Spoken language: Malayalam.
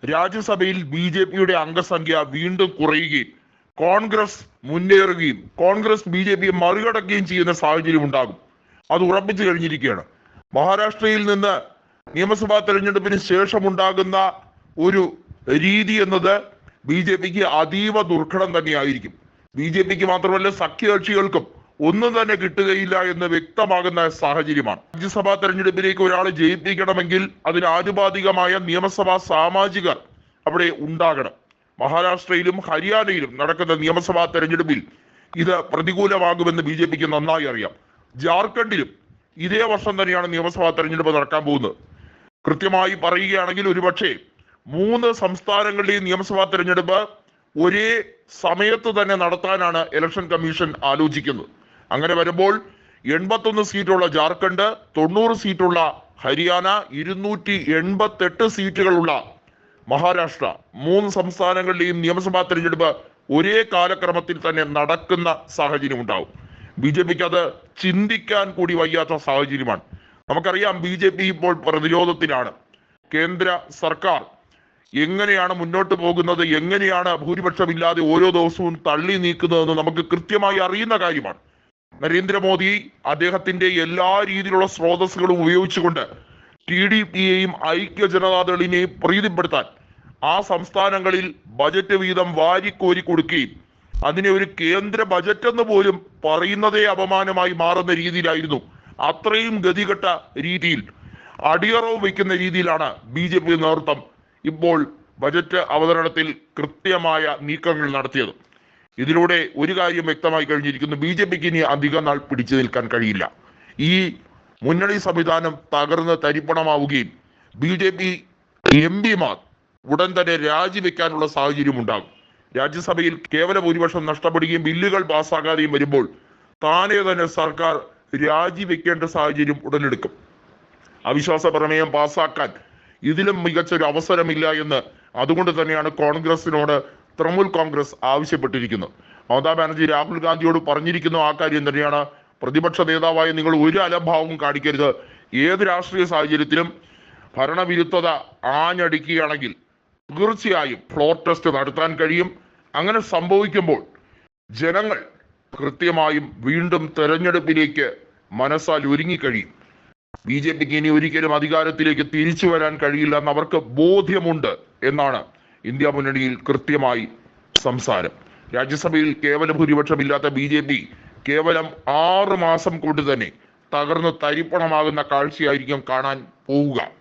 രാജ്യസഭയിൽ BJP-യുടെ അംഗസംഖ്യ വീണ്ടും കുറയുകയും കോൺഗ്രസ് മുന്നേറുകയും കോൺഗ്രസ് BJP-യെ മറികടക്കുകയും ചെയ്യുന്ന സാഹചര്യം ഉണ്ടാകും. അത് ഉറപ്പിച്ചു കഴിഞ്ഞിരിക്കുകയാണ്. മഹാരാഷ്ട്രയിൽ നിന്ന് നിയമസഭാ തെരഞ്ഞെടുപ്പിന് ശേഷം ഉണ്ടാകുന്ന ഒരു രീതി എന്നത് BJP-ക്ക് അതീവ ദുർഘടം തന്നെയായിരിക്കും. BJP-ക്ക് മാത്രമല്ല സഖ്യകക്ഷികൾക്കും ഒന്നും തന്നെ കിട്ടുകയില്ല എന്ന് വ്യക്തമാകുന്ന സാഹചര്യമാണ്. രാജ്യസഭാ തെരഞ്ഞെടുപ്പിലേക്ക് ഒരാളെ ജയിപ്പിക്കണമെങ്കിൽ അതിന് ആനുപാതികമായ നിയമസഭാ സാമാജികർ അവിടെ ഉണ്ടാകണം. മഹാരാഷ്ട്രയിലും ഹരിയാനയിലും നടക്കുന്ന നിയമസഭാ തെരഞ്ഞെടുപ്പിൽ ഇത് പ്രതികൂലമാകുമെന്ന് BJP-ക്ക് നന്നായി അറിയാം. ജാർഖണ്ഡിലും ഇതേ വർഷം തന്നെയാണ് നിയമസഭാ തെരഞ്ഞെടുപ്പ് നടക്കാൻ പോകുന്നത്. കൃത്യമായി പറയുകയാണെങ്കിൽ ഒരുപക്ഷെ 3 സംസ്ഥാനങ്ങളുടെയും നിയമസഭാ തെരഞ്ഞെടുപ്പ് ഒരേ സമയത്ത് തന്നെ നടത്താനാണ് ഇലക്ഷൻ കമ്മീഷൻ ആലോചിക്കുന്നത്. അങ്ങനെ വരുമ്പോൾ 81 സീറ്റുള്ള ജാർഖണ്ഡ്, 90 സീറ്റുള്ള ഹരിയാന, 288 സീറ്റുകളുള്ള മഹാരാഷ്ട്ര, 3 സംസ്ഥാനങ്ങളുടെയും നിയമസഭാ തെരഞ്ഞെടുപ്പ് ഒരേ കാലക്രമത്തിൽ തന്നെ നടക്കുന്ന സാഹചര്യം ഉണ്ടാവും. BJP-ക്ക് അത് ചിന്തിക്കാൻ കൂടി വയ്യാത്ത സാഹചര്യമാണ്. നമുക്കറിയാം BJP ഇപ്പോൾ പ്രതിരോധത്തിലാണ്. കേന്ദ്ര സർക്കാർ എങ്ങനെയാണ് മുന്നോട്ട് പോകുന്നത്, എങ്ങനെയാണ് ഭൂരിപക്ഷമില്ലാതെ ഓരോ ദിവസവും തള്ളി നീക്കുന്നതെന്ന് നമുക്ക് കൃത്യമായി അറിയുന്ന കാര്യമാണ്. നരേന്ദ്രമോദി അദ്ദേഹത്തിന്റെ എല്ലാ രീതിയിലുള്ള സ്രോതസ്സുകളും ഉപയോഗിച്ചുകൊണ്ട് TDP-യെയും ഐക്യ ജനതാദളിനെയും പ്രീതിപ്പെടുത്താൻ ആ സംസ്ഥാനങ്ങളിൽ ബജറ്റ് വീതം വാരിക്കോരി കൊടുക്കുകയും അതിനെ ഒരു കേന്ദ്ര ബജറ്റ് എന്ന് പോലും പറയുന്നതേ അപമാനമായി മാറുന്ന രീതിയിലായിരുന്നു. അത്രയും ഗതികെട്ട രീതിയിൽ അടിയറവ് വയ്ക്കുന്ന രീതിയിലാണ് BJP നേതൃത്വം ഇപ്പോൾ ബജറ്റ് അവതരണത്തിൽ കൃത്യമായ നീക്കങ്ങൾ നടത്തിയത്. ഇതിലൂടെ ഒരു കാര്യം വ്യക്തമായി കഴിഞ്ഞിരിക്കുന്നു: BJP-ക്ക് ഇനി അധികം നാൾ പിടിച്ചു നിൽക്കാൻ കഴിയില്ല. ഈ മുന്നണി സംവിധാനം തകർന്ന് തരിപ്പണമാവുകയും BJP MP-മാർ ഉടൻ തന്നെ രാജിവെക്കാനുള്ള സാഹചര്യം ഉണ്ടാകും. രാജ്യസഭയിൽ കേവല ഭൂരിപക്ഷം നഷ്ടപ്പെടുകയും ബില്ലുകൾ പാസ്സാകാതെയും വരുമ്പോൾ താനെ തന്നെ സർക്കാർ രാജിവെക്കേണ്ട സാഹചര്യം ഉടലെടുക്കും. അവിശ്വാസ പ്രമേയം പാസ്സാക്കാൻ ഇതിലും മികച്ചൊരു അവസരമില്ല എന്ന് അതുകൊണ്ട് തന്നെയാണ് കോൺഗ്രസിനോട് തൃണമൂൽ കോൺഗ്രസ് ആവശ്യപ്പെട്ടിരിക്കുന്നത്. മമതാ ബാനർജി രാഹുൽ ഗാന്ധിയോട് പറഞ്ഞിരിക്കുന്ന ആ കാര്യം തന്നെയാണ്: പ്രതിപക്ഷ നേതാവായ നിങ്ങൾ ഒരു അലംഭാവവും കാണിക്കരുത്. ഏത് രാഷ്ട്രീയ സാഹചര്യത്തിലും ഭരണവിരുദ്ധത ആഞ്ഞടിക്കുകയാണെങ്കിൽ തീർച്ചയായും ഫ്ലോർ ടെസ്റ്റ് നടത്താൻ കഴിയും. അങ്ങനെ സംഭവിക്കുമ്പോൾ ജനങ്ങൾ കൃത്യമായും വീണ്ടും തെരഞ്ഞെടുപ്പിലേക്ക് മനസ്സാൽ ഒരുങ്ങിക്കഴിയും. BJP-ക്ക് ഇനി ഒരിക്കലും അധികാരത്തിലേക്ക് തിരിച്ചു വരാൻ കഴിയില്ല എന്ന് അവർക്ക് ബോധ്യമുണ്ട് എന്നാണ് ഇന്ത്യ മുന്നണിയിൽ കൃത്യമായി സംസാരം. രാജ്യസഭയിൽ കേവല ഭൂരിപക്ഷമില്ലാത്ത BJP കേവലം 6 മാസം കൊണ്ട് തന്നെ തകർന്ന് തരിപ്പണമാകുന്ന കാഴ്ചയായിരിക്കും കാണാൻ പോവുക.